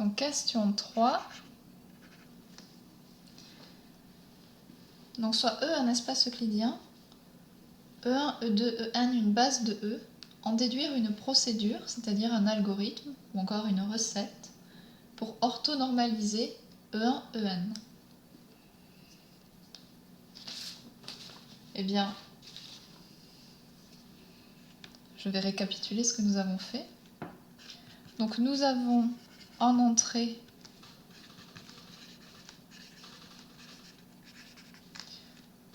Donc question 3. Donc soit E un espace euclidien, E1, E2, En une base de E, en déduire une procédure, c'est-à-dire un algorithme ou encore une recette, pour orthonormaliser E1, En. Eh bien, je vais récapituler ce que nous avons fait. Donc nous avons en entrée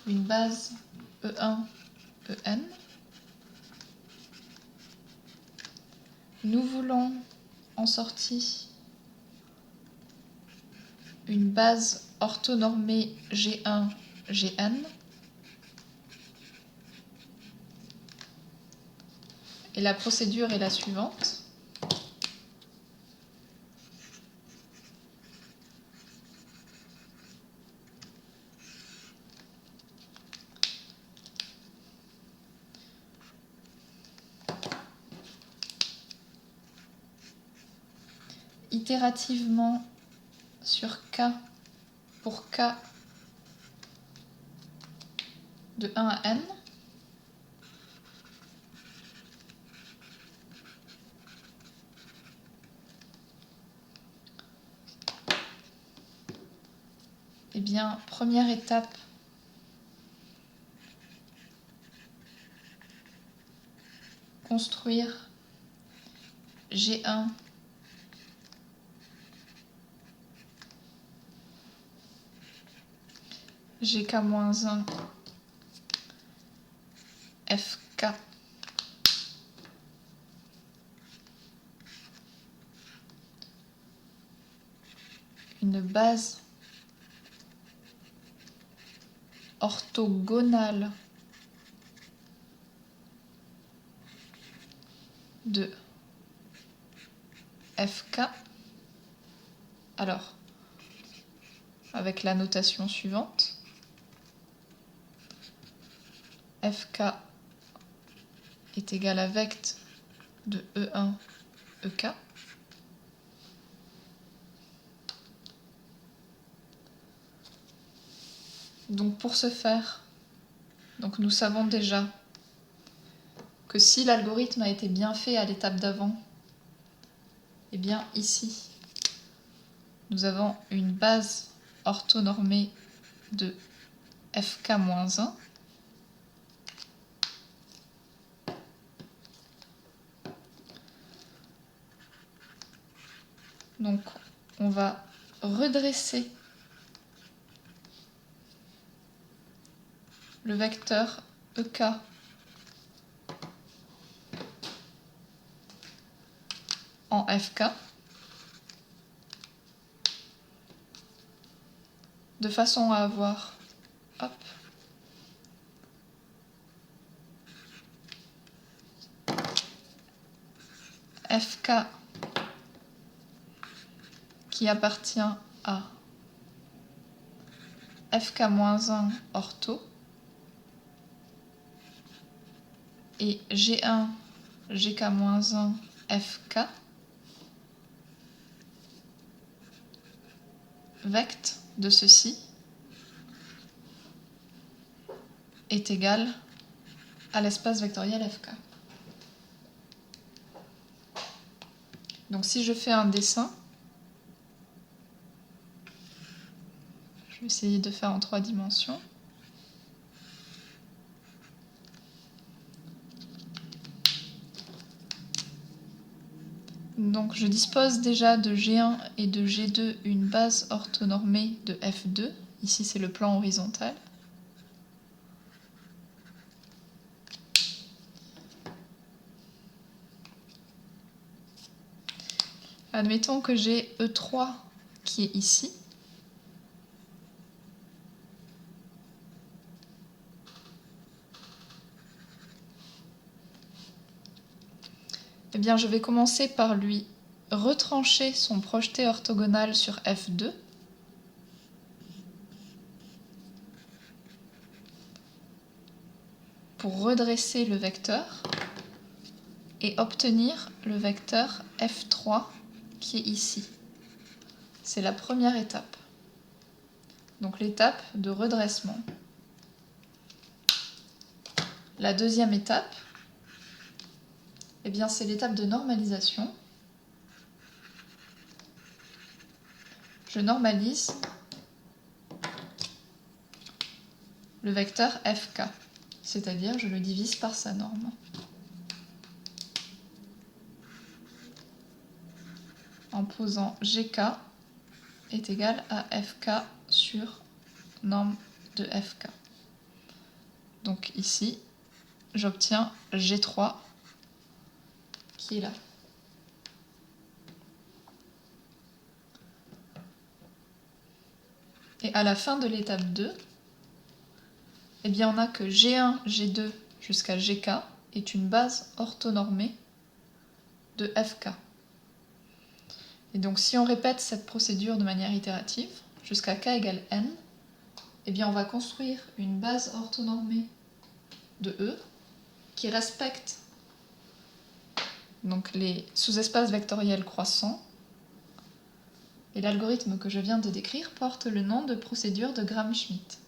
une base E1, En. Nous voulons en sortie une base orthonormée G1, Gn. Et la procédure est la suivante. Itérativement sur K pour K de 1 à N, eh bien, première étape, construire G1 GK-1 FK une base orthogonale de FK. Alors, avec la notation suivante, FK est égal à vect de E1 EK. Donc pour ce faire, donc nous savons déjà que si l'algorithme a été bien fait à l'étape d'avant, eh bien ici, nous avons une base orthonormée de FK-1. Donc on va redresser le vecteur EK en FK de façon à avoir FK qui appartient à FK-1 ortho et G1 GK-1 FK vect de ceci est égal à l'espace vectoriel FK. Donc si je fais un dessin, je vais essayer de faire en 3 dimensions. Donc je dispose déjà de G1 et de G2 une base orthonormée de F2. Ici c'est le plan horizontal. Admettons que j'ai E3 qui est ici. Eh bien, je vais commencer par lui retrancher son projeté orthogonal sur F2. Pour redresser le vecteur et obtenir le vecteur F3 qui est ici. c'est la première étape. Donc l'étape de redressement. La deuxième étape, eh bien, c'est l'étape de normalisation. Je normalise le vecteur fk, c'est-à-dire je le divise par sa norme. En posant gk est égal à fk sur norme de fk. Donc ici, j'obtiens G3 qui est là. Et à la fin de l'étape 2, eh bien on a que G1, G2 jusqu'à Gk est une base orthonormée de Fk. Et donc si on répète cette procédure de manière itérative jusqu'à k égale n, eh bien on va construire une base orthonormée de E qui respecte donc les sous-espaces vectoriels croissants. Et l'algorithme que je viens de décrire porte le nom de procédure de Gram-Schmidt.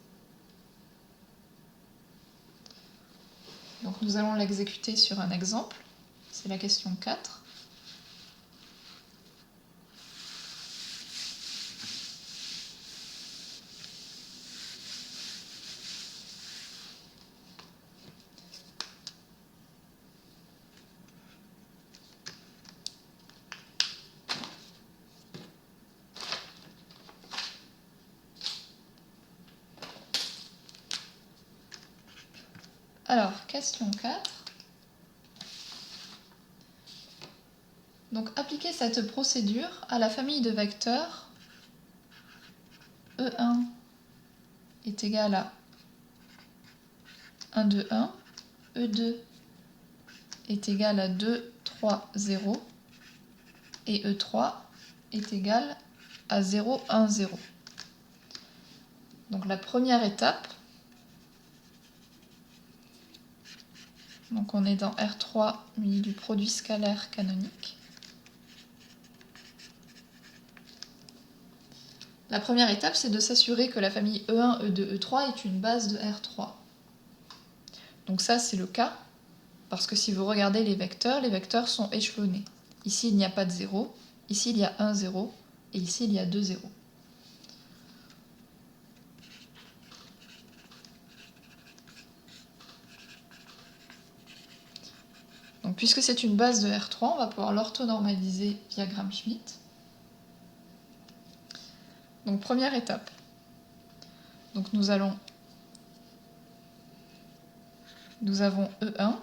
Donc nous allons l'exécuter sur un exemple, c'est la question 4. Alors, question 4. Donc, appliquer cette procédure à la famille de vecteurs E1 est égal à 1, 2, 1, E2 est égal à 2, 3, 0, et E3 est égal à 0, 1, 0. Donc, la première étape, donc on est dans R3 muni du produit scalaire canonique. La première étape, c'est de s'assurer que la famille E1, E2, E3 est une base de R3. Donc ça, c'est le cas, parce que si vous regardez les vecteurs sont échelonnés. Ici, il n'y a pas de 0, ici, il y a 1, 0, et ici, il y a 2, 0. Donc, puisque c'est une base de R3, on va pouvoir l'orthonormaliser via Gram-Schmidt. Donc, première étape. Donc, nous avons E1.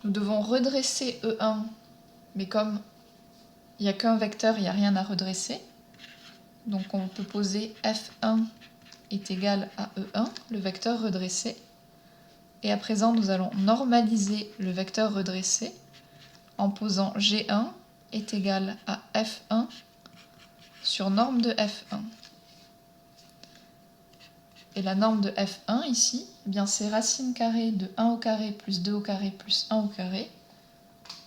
Nous devons redresser E1, mais comme il n'y a qu'un vecteur, il n'y a rien à redresser. Donc, on peut poser F1 est égal à E1, le vecteur redressé. Et à présent, nous allons normaliser le vecteur redressé en posant G1 est égal à F1 sur norme de F1. Et la norme de F1 ici, eh bien c'est racine carrée de 1 au carré plus 2 au carré plus 1 au carré,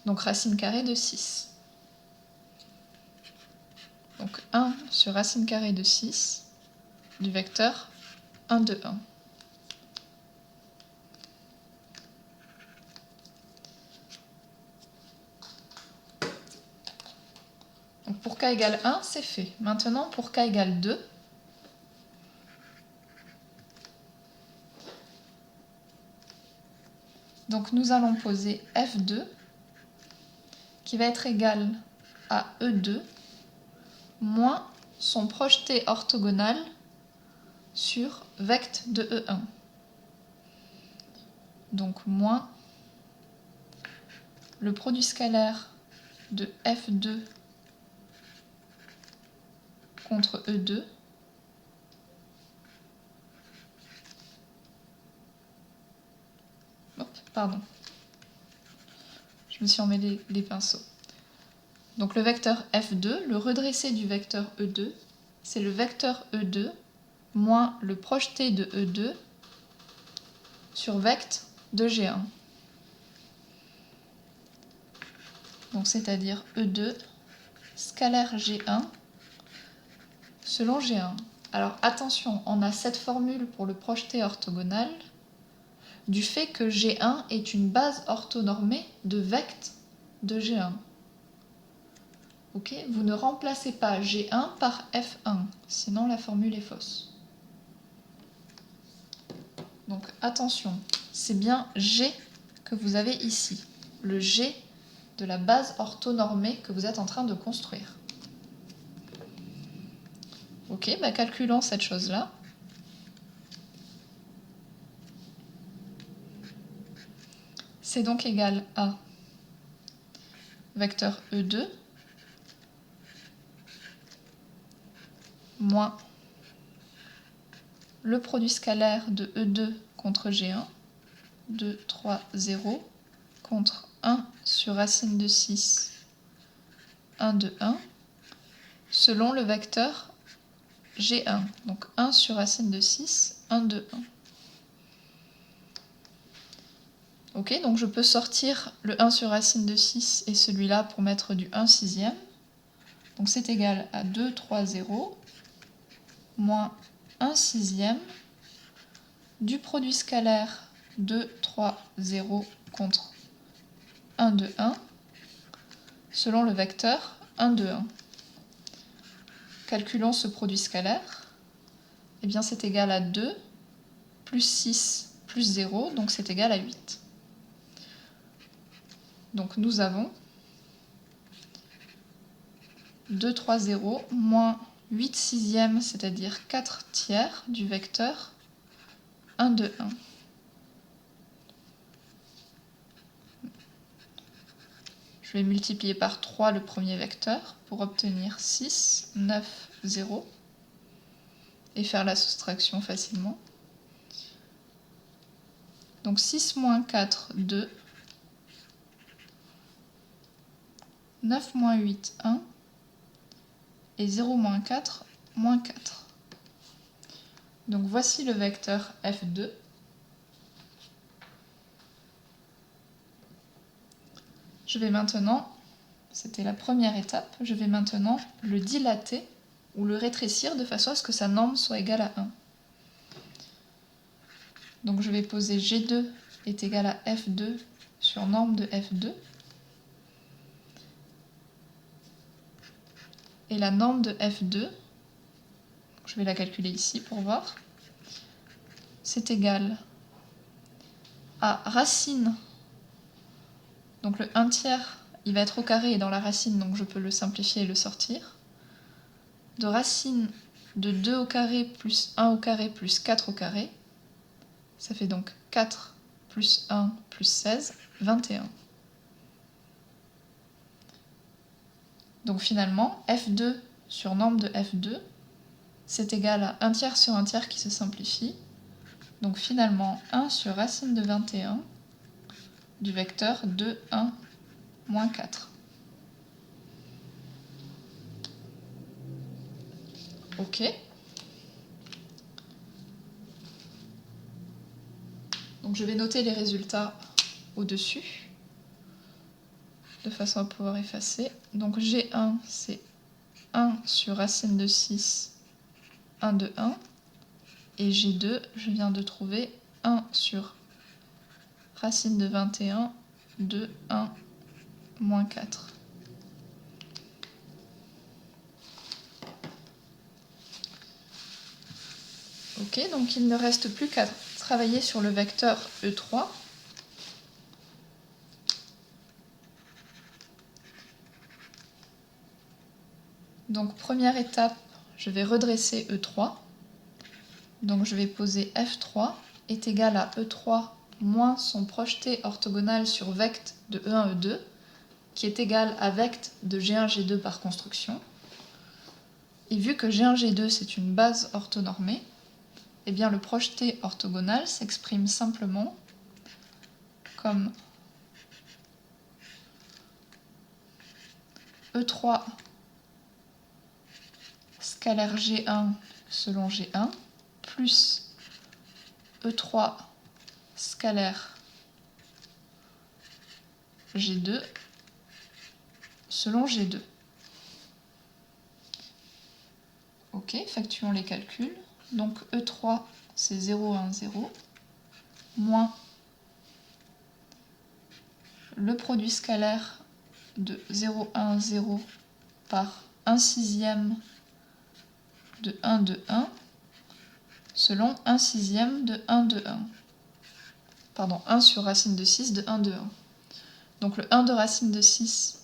donc racine carrée de 6. Donc 1 sur racine carrée de 6 du vecteur 1, 2, 1. Donc pour k égale 1, c'est fait. Maintenant, pour k égale 2, donc nous allons poser F2 qui va être égal à E2 moins son projeté orthogonal sur vect de E1. Donc moins le produit scalaire de F2 contre E2 pardon, je me suis emmêlé les pinceaux. Donc le vecteur F2, le redressé du vecteur E2, c'est le vecteur E2 moins le projeté de E2 sur vect de G1. Donc c'est-à-dire E2 scalaire G1 selon G1. Alors attention, on a cette formule pour le projeté orthogonal du fait que G1 est une base orthonormée de vecte de G1. Ok, vous ne remplacez pas G1 par F1, sinon la formule est fausse. Donc attention, c'est bien G que vous avez ici, le G de la base orthonormée que vous êtes en train de construire. Ok, bah calculons cette chose-là. C'est donc égal à vecteur E2 moins le produit scalaire de E2 contre G1, 2, 3, 0, contre 1 sur racine de 6, 1, 2, 1, selon le vecteur G1. Donc 1 sur racine de 6, 1, 2, 1. Ok, donc je peux sortir le 1 sur racine de 6 et celui-là pour mettre du 1 sixième. Donc c'est égal à 2, 3, 0, moins 1 sixième du produit scalaire 2, 3, 0 contre 1, 2, 1, selon le vecteur 1, 2, 1. Calculons ce produit scalaire. Eh bien c'est égal à 2 plus 6 plus 0, donc c'est égal à 8. Donc nous avons 2, 3, 0, moins 8 sixièmes, c'est-à-dire 4 tiers du vecteur 1, 2, 1. Je vais multiplier par 3 le premier vecteur pour obtenir 6, 9, 0 et faire la soustraction facilement. Donc 6 moins 4, 2. 9 moins 8, 1. Et 0 moins 4, moins 4. Donc voici le vecteur F2. Je vais maintenant, c'était la première étape, je vais maintenant le dilater ou le rétrécir de façon à ce que sa norme soit égale à 1. Donc je vais poser G2 est égal à F2 sur norme de F2. Et la norme de F2, je vais la calculer ici pour voir, c'est égal à racine. Donc le 1 tiers, il va être au carré et dans la racine, donc je peux le simplifier et le sortir. De racine de 2 au carré plus 1 au carré plus 4 au carré, ça fait donc 4 plus 1 plus 16, 21. Donc finalement, F2 sur norme de F2, c'est égal à 1 tiers sur 1 tiers qui se simplifie. Donc finalement, 1 sur racine de 21 du vecteur 2, 1, moins 4. Ok. Donc je vais noter les résultats au-dessus, de façon à pouvoir effacer. Donc G1, c'est 1 sur racine de 6, 1, 2, 1. Et G2, je viens de trouver 1 sur racine de 21, 2, 1, moins 4. Ok, donc il ne reste plus qu'à travailler sur le vecteur E3. Donc première étape, je vais redresser E3. Donc je vais poser F3 est égal à E3 moins son projeté orthogonal sur vecte de E1, E2, qui est égal à vecte de G1, G2 par construction. Et vu que G1, G2 c'est une base orthonormée, eh bien le projeté orthogonal s'exprime simplement comme E3 scalaire G1 selon G1 plus E3 scalaire G2 selon G2. Ok, Ok, effectuons les calculs. Donc E3, c'est 0, 1, 0, moins le produit scalaire de 0, 1, 0 par 1 sixième de 1 de 1, selon 1 sixième de 1 de 1. Pardon, 1 sur racine de 6 de 1 de 1. Donc le 1 de racine de 6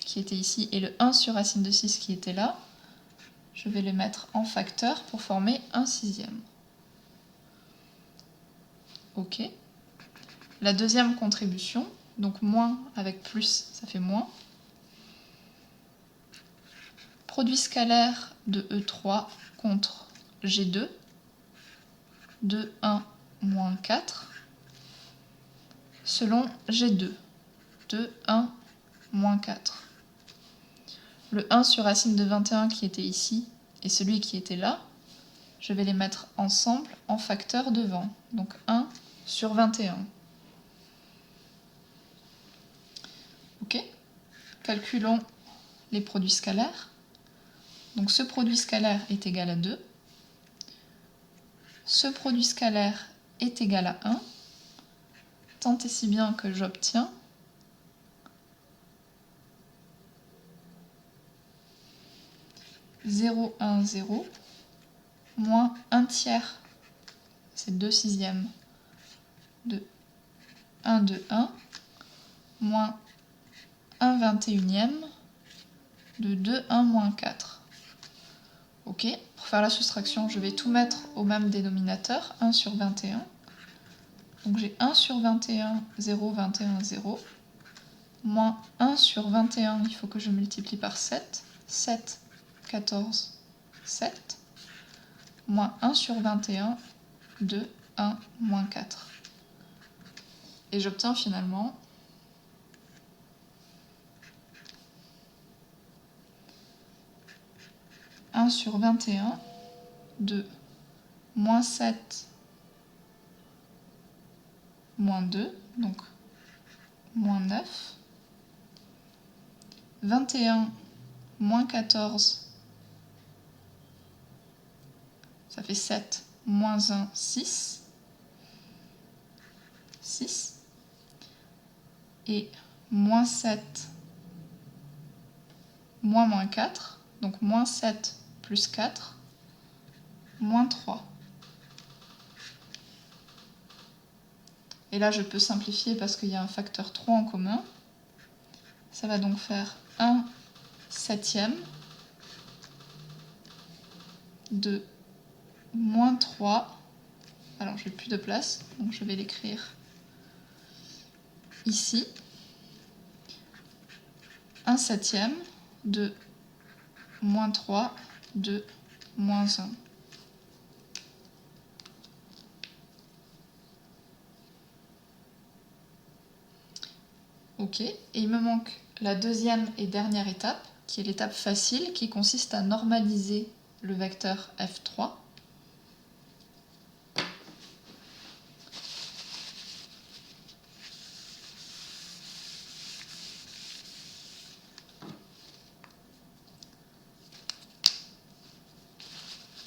qui était ici et le 1 sur racine de 6 qui était là, je vais les mettre en facteur pour former 1 sixième. Ok. La deuxième contribution, donc moins avec plus, ça fait moins. Produit scalaire de E3 contre G2, 2, 1, moins 4, selon G2, 2, 1, moins 4. Le 1 sur racine de 21 qui était ici et celui qui était là, je vais les mettre ensemble en facteur devant. Donc 1 sur 21. Ok. Calculons les produits scalaires. Donc ce produit scalaire est égal à 2. Ce produit scalaire est égal à 1. Tant et si bien que j'obtiens 0, 1, 0, moins 1 tiers, c'est 2 sixièmes, de 1 de 1, moins 1 21e de 2, 1, moins 4. Ok, pour faire la soustraction, je vais tout mettre au même dénominateur, 1 sur 21. Donc j'ai 1 sur 21, 0, 21, 0, moins 1 sur 21, il faut que je multiplie par 7, 7, 14, 7, moins 1 sur 21, 2, 1, moins 4. Et j'obtiens finalement 1 sur 21 de moins 7, moins 2, donc moins 9, 21, moins 14, ça fait 7, moins 1, 6, 6, et moins 7, moins 4, donc moins 7 plus 4, moins 3. Et là, je peux simplifier parce qu'il y a un facteur 3 en commun. Ça va donc faire 1 septième de moins 3. Alors, je n'ai plus de place, donc je vais l'écrire ici. 1 septième de moins 3 de moins 1. Ok, et il me manque la deuxième et dernière étape, qui est l'étape facile, qui consiste à normaliser le vecteur F3.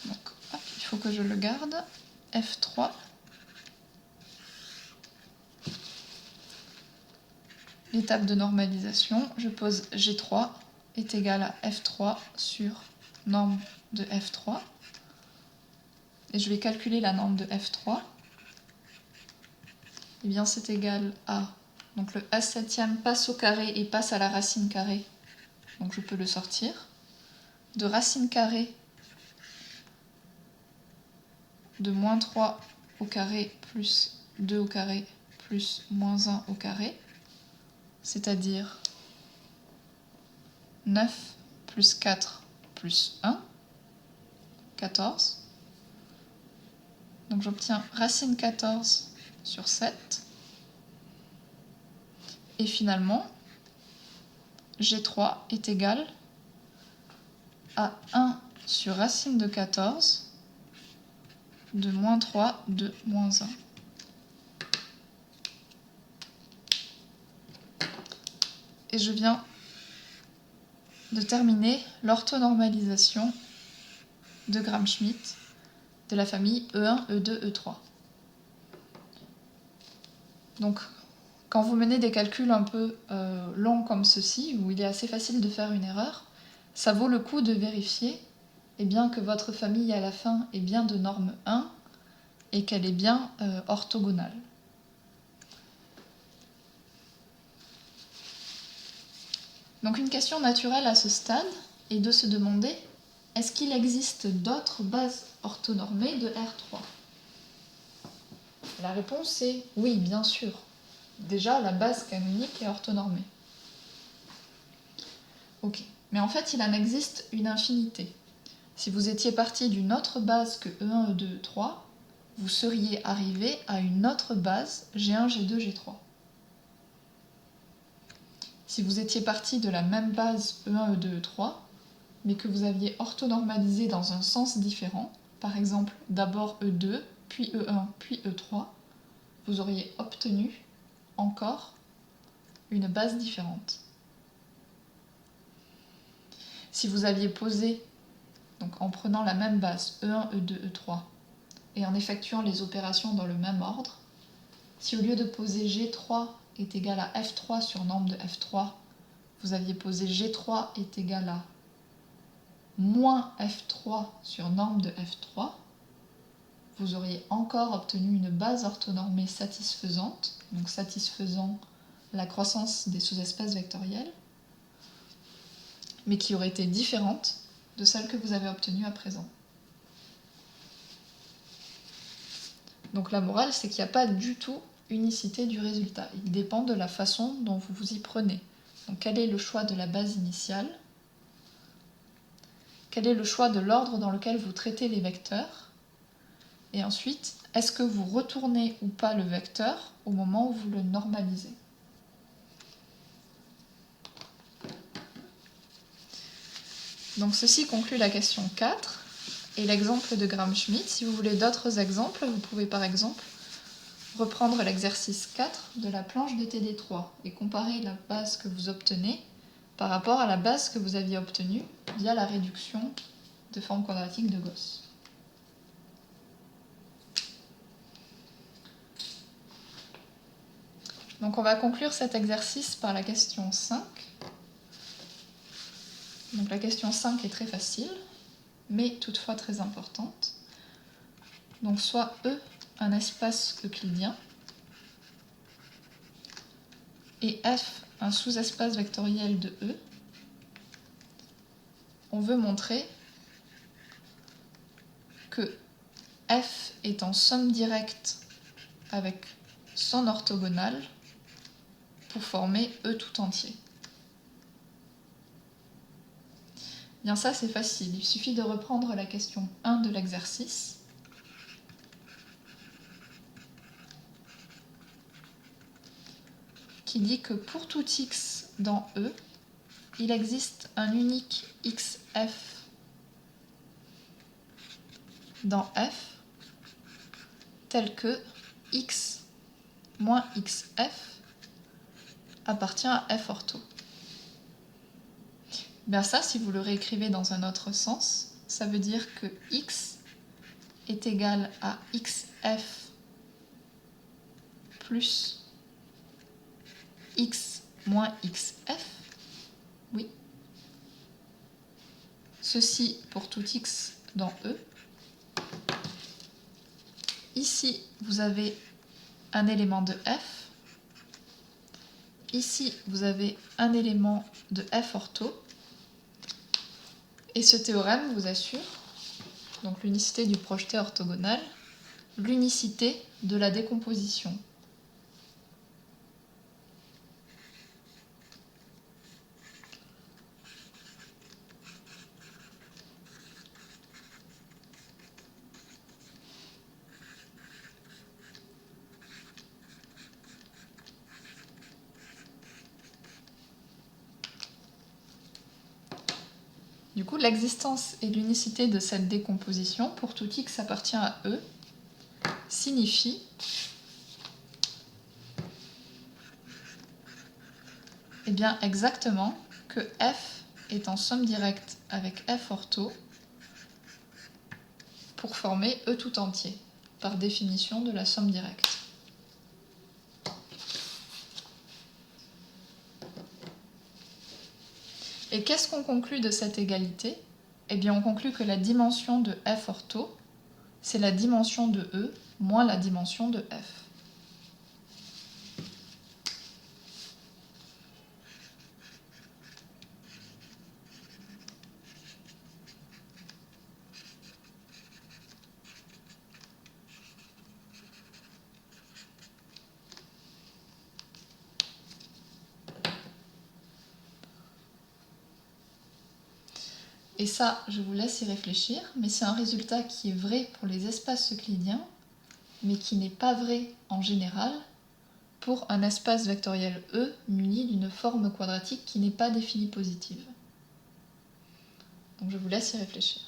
Donc, hop, il faut que je le garde. F3. L'étape de normalisation, je pose G3 est égal à F3 sur norme de F3. Et je vais calculer la norme de F3. Eh bien, c'est égal à... Donc le A septième passe au carré et passe à la racine carrée. Donc je peux le sortir. De racine carrée de moins 3 au carré plus 2 au carré plus moins 1 au carré, c'est-à-dire 9 plus 4 plus 1, 14. Donc j'obtiens racine 14 sur 7. Et finalement, G3 est égal à 1 sur racine de 14 de moins 3 de moins 1. Et je viens de terminer l'orthonormalisation de Gram-Schmidt de la famille E1, E2, E3. Donc, quand vous menez des calculs un peu longs comme ceci, où il est assez facile de faire une erreur, ça vaut le coup de vérifier que votre famille à la fin est bien de norme 1 et qu'elle est bien orthogonale. Donc une question naturelle à ce stade est de se demander, est-ce qu'il existe d'autres bases orthonormées de R3 ? La réponse est oui, bien sûr. Déjà, la base canonique est orthonormée. Ok, mais en fait, il en existe une infinité. Si vous étiez parti d'une autre base que E1, E2, E3, vous seriez arrivé à une autre base G1, G2, G3. Si vous étiez parti de la même base E1, E2, E3, mais que vous aviez orthonormalisé dans un sens différent, par exemple d'abord E2, puis E1, puis E3, vous auriez obtenu encore une base différente. Si vous aviez posé, donc en prenant la même base E1, E2, E3, et en effectuant les opérations dans le même ordre, si au lieu de poser G3 est égal à F3 sur norme de F3, vous aviez posé G3 est égal à moins F3 sur norme de F3, vous auriez encore obtenu une base orthonormée satisfaisante, donc satisfaisant la croissance des sous-espèces vectorielles, mais qui aurait été différente de celle que vous avez obtenue à présent. Donc la morale, c'est qu'il n'y a pas du tout unicité du résultat. Il dépend de la façon dont vous vous y prenez. Donc quel est le choix de la base initiale? Quel est le choix de l'ordre dans lequel vous traitez les vecteurs? Et ensuite, est-ce que vous retournez ou pas le vecteur au moment où vous le normalisez? Donc ceci conclut la question 4 et l'exemple de Gram-Schmidt. Si vous voulez d'autres exemples, vous pouvez par exemple reprendre l'exercice 4 de la planche de TD3 et comparer la base que vous obtenez par rapport à la base que vous aviez obtenue via la réduction de forme quadratique de Gauss. Donc on va conclure cet exercice par la question 5. Donc la question 5 est très facile, mais toutefois très importante. Donc soit E, un espace euclidien, et F, un sous-espace vectoriel de E, on veut montrer que F est en somme directe avec son orthogonale pour former E tout entier. Bien ça c'est facile, il suffit de reprendre la question 1 de l'exercice. Qui dit que pour tout x dans E, il existe un unique xf dans F tel que x moins xf appartient à f ortho. Bien ça, si vous le réécrivez dans un autre sens, ça veut dire que x est égal à xf plus x moins xf. Oui. Ceci pour tout x dans E. Ici, vous avez un élément de f. Ici, vous avez un élément de f ortho. Et ce théorème vous assure, donc l'unicité du projeté orthogonal, l'unicité de la décomposition. Du coup, l'existence et l'unicité de cette décomposition, pour tout x appartient à E, signifie exactement que f est en somme directe avec f ortho pour former E tout entier, par définition de la somme directe. Et qu'est-ce qu'on conclut de cette égalité? Eh bien, on conclut que la dimension de f ortho, c'est la dimension de E moins la dimension de f. Et ça, je vous laisse y réfléchir, mais c'est un résultat qui est vrai pour les espaces euclidiens, mais qui n'est pas vrai en général pour un espace vectoriel E muni d'une forme quadratique qui n'est pas définie positive. Donc je vous laisse y réfléchir.